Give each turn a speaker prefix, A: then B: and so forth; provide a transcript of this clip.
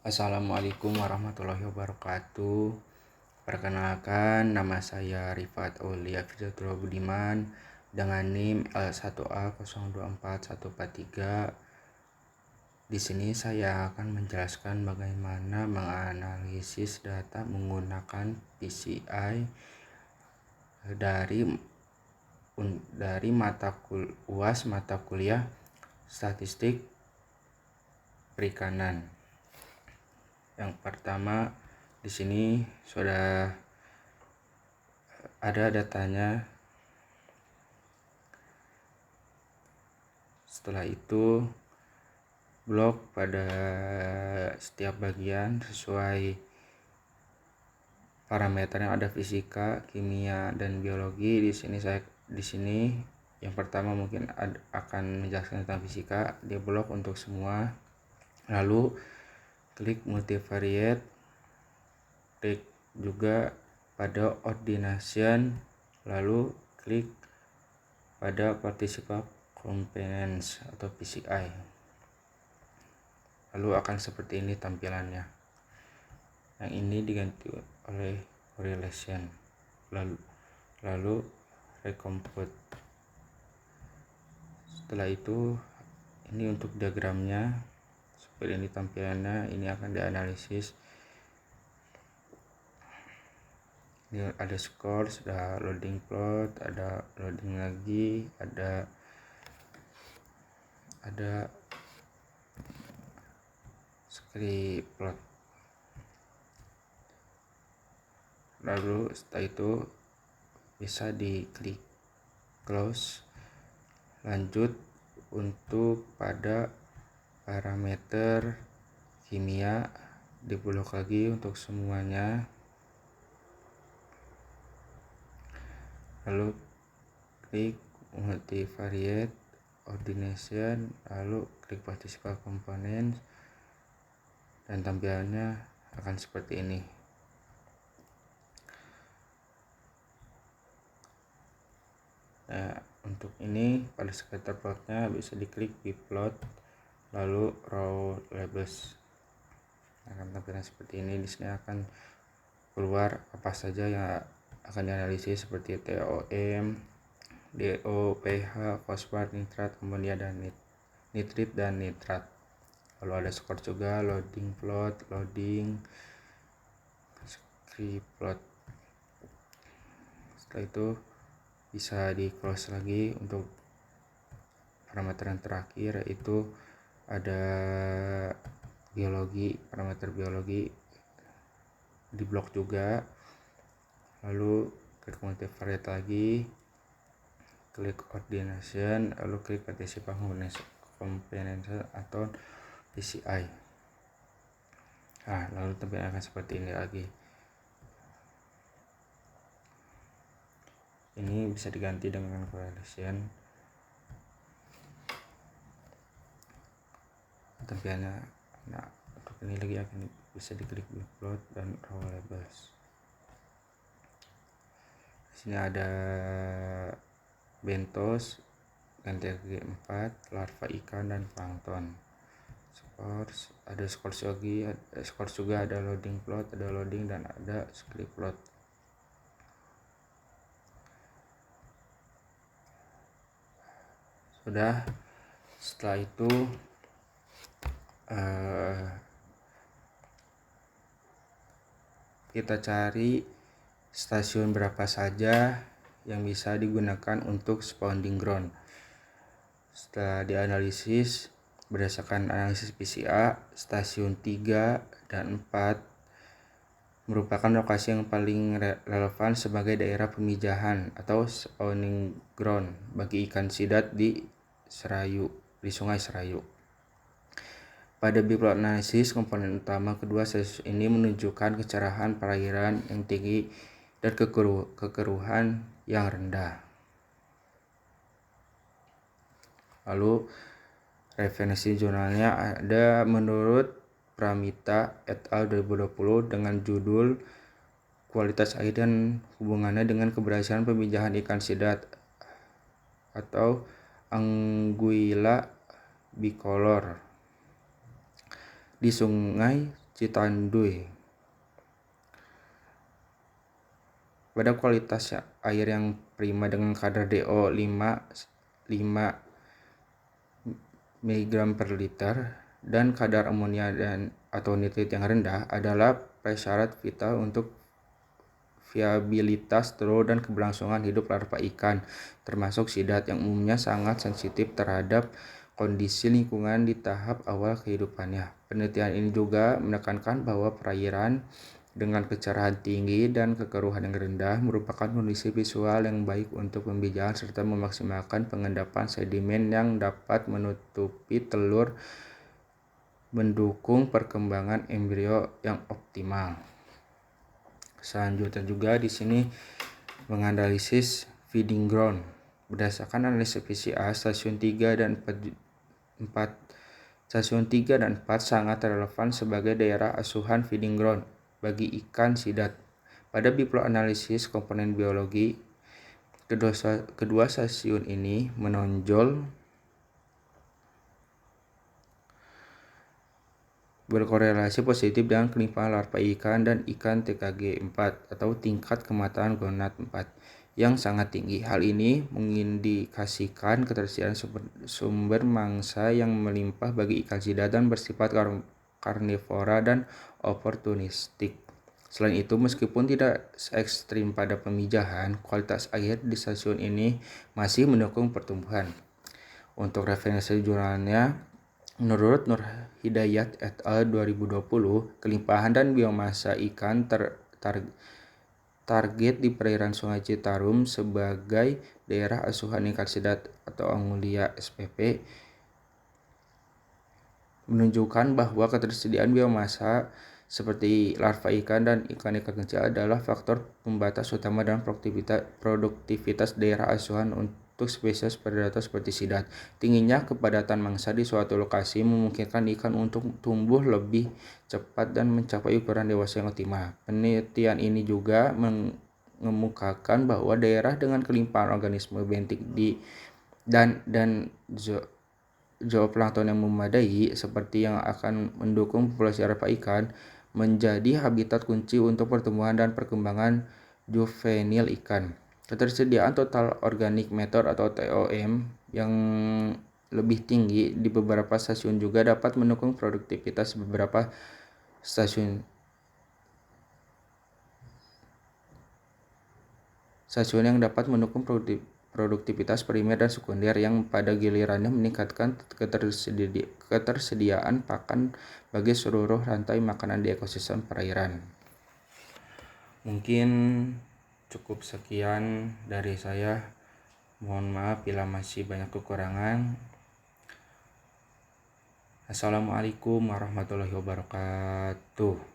A: Assalamualaikum warahmatullahi wabarakatuh. Perkenalkan, nama saya Rifat Aulia Firdatul Budiman dengan NIM L1A024143. Di sini saya akan menjelaskan bagaimana menganalisis data menggunakan PCI dari UAS mata kuliah Statistik Perikanan. Yang pertama, di sini sudah ada datanya. Setelah itu, blok pada setiap bagian sesuai parameter yang ada, fisika, kimia, dan biologi. Di sini yang pertama mungkin akan menjelaskan tentang fisika. Dia blok untuk semua. Lalu klik multivariate, klik juga pada ordination, lalu klik pada participant components atau PCI. Lalu akan seperti ini tampilannya. Yang ini diganti oleh correlation, lalu recompute. Setelah itu, ini untuk diagramnya seperti ini tampilannya. Ini akan dianalisis. Ini ada score, sudah loading plot, ada loading lagi, ada script plot. Lalu setelah itu bisa diklik close. Lanjut untuk pada parameter kimia, diblok lagi untuk semuanya. Lalu klik multivariate, ordination, lalu klik participant components, dan tampilannya akan seperti ini. Nah, untuk ini pada scatter plotnya bisa diklik bplot, lalu row labels. Akan tampilan seperti ini. Di sini akan keluar apa saja yang akan dianalisis seperti TOM, DO, pH, fosfat, nitrat, amonia, dan nitrit dan nitrat. Lalu ada skor juga, loading plot, loading, script plot. Setelah itu bisa di close lagi. Untuk parameter yang terakhir yaitu ada biologi, parameter biologi di blok juga. Lalu klik multivariate lagi, klik ordination, lalu klik participant components atau PCI. Lalu tampilan akan seperti ini lagi. Ini bisa diganti dengan correlation. Tampilannya, untuk ini lagi akan bisa diklik plot dan row labels. Di sini ada bentos, ganti G4, larva ikan, dan plankton. Ada skor juga, ada loading plot, ada loading, dan ada script plot. Sudah. Setelah itu kita cari stasiun berapa saja yang bisa digunakan untuk spawning ground. Setelah dianalisis berdasarkan analisis PCA, stasiun 3 dan 4 merupakan lokasi yang paling relevan sebagai daerah pemijahan atau spawning ground bagi ikan sidat di Sungai Serayu. Pada bplot analisis, komponen utama kedua stasiun ini menunjukkan kecerahan perairan yang tinggi dan kekeruhan yang rendah. Lalu referensi jurnalnya ada menurut Pramita et al. 2020 dengan judul Kualitas Air dan Hubungannya dengan Keberhasilan Pemijahan Ikan Sidat atau Anguilla bicolor di Sungai Citanduy. Pada kualitas air yang prima dengan kadar DO 5 mg per liter dan kadar amonia atau nitrit yang rendah adalah prasyarat vital untuk viabilitas telur dan keberlangsungan hidup larva ikan, termasuk sidat yang umumnya sangat sensitif terhadap kondisi lingkungan di tahap awal kehidupannya. Penelitian ini juga menekankan bahwa perairan dengan kecerahan tinggi dan kekeruhan yang rendah merupakan kondisi visual yang baik untuk pembijakan serta memaksimalkan pengendapan sedimen yang dapat menutupi telur, mendukung perkembangan embrio yang optimal. Selanjutnya juga di sini menganalisis feeding ground. Berdasarkan analisis PCA, stasiun 3 dan 4 sangat relevan sebagai daerah asuhan feeding ground bagi ikan sidat. Pada biploanalisis komponen biologi, kedua stasiun ini menonjol berkorelasi positif dengan kelimpahan larva ikan dan ikan TKG4 atau tingkat kematangan gonad 4 yang sangat tinggi. Hal ini mengindikasikan ketersediaan sumber mangsa yang melimpah bagi ikan sidat dan bersifat karnivora dan oportunistik. Selain itu, meskipun tidak ekstrim pada pemijahan, kualitas air di stasiun ini masih mendukung pertumbuhan. Untuk referensi jurnalnya, menurut Nur Hidayat et al. 2020, kelimpahan dan biomasa ikan target di perairan Sungai Citarum sebagai daerah asuhan ikan sidat atau Angulia SPP menunjukkan bahwa ketersediaan biomasa seperti larva ikan dan ikan-ikan kecil adalah faktor pembatas utama dalam produktivitas daerah asuhan untuk spesies predator seperti sidat. Tingginya kepadatan mangsa di suatu lokasi memungkinkan ikan untuk tumbuh lebih cepat dan mencapai ukuran dewasa yang optimal. Penelitian ini juga mengemukakan bahwa daerah dengan kelimpahan organisme bentik dan zooplankton yang memadai seperti yang akan mendukung populasi larva ikan menjadi habitat kunci untuk pertumbuhan dan perkembangan juvenil ikan. Ketersediaan total organic matter atau TOM yang lebih tinggi di beberapa stasiun juga dapat mendukung produktivitas beberapa stasiun yang dapat mendukung produktivitas primer dan sekunder yang pada gilirannya meningkatkan ketersediaan pakan bagi seluruh rantai makanan di ekosistem perairan. Mungkin cukup sekian dari saya. Mohon maaf bila masih banyak kekurangan. Assalamualaikum warahmatullahi wabarakatuh.